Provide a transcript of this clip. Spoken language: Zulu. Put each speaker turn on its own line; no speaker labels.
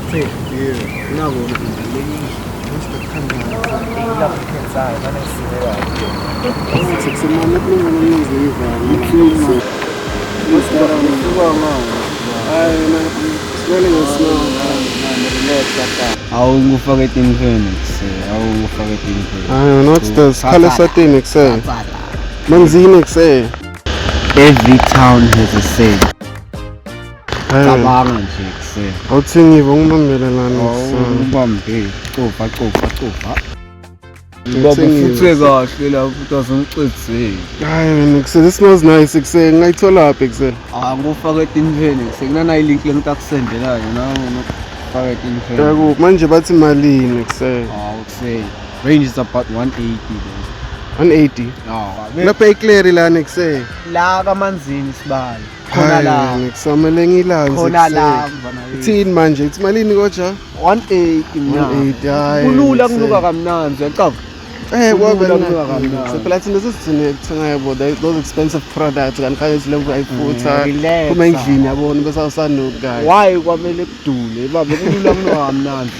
Say, yeah. Now we're going to be most of the time. I love the kids. I don't see it. It's a moment when I'm leaving. Most of the smelling the snow.
I'll go forget in Phoenix. I'll go forget in Phoenix.
I know what's this. Color Satin, say. Manzini, say.
Every town has a say. Cabanga nje say.
Awuthengi ngomambelelana
Ubambe, cofa. Ngoba futhi kahle la futhi azongicedzile.
Hayi wena this smells nice kuse ngayithola lapha kuse.
Ngofaka etinfeni sekunana ilink lengitakusendelayo nawo ngofaka etinfeni.
Yabo manje bathi malini kuse.
Say range is about 180 then.
180. Lapha eclear lana kuse.
La kamanzini sibali. Khona la
ngisamele ngilazi
khona la
ithini manje ithi malini koja
180 mina
180 hayi
kulula kunuka kamnandi yaqaba
so phela thina sesithini kuthenga yabo those expensive products kanti khanye silevu ayifutha kuma endlini yabona bese awusanuka
why kwamele kudule baba kulula kunuka kamnandi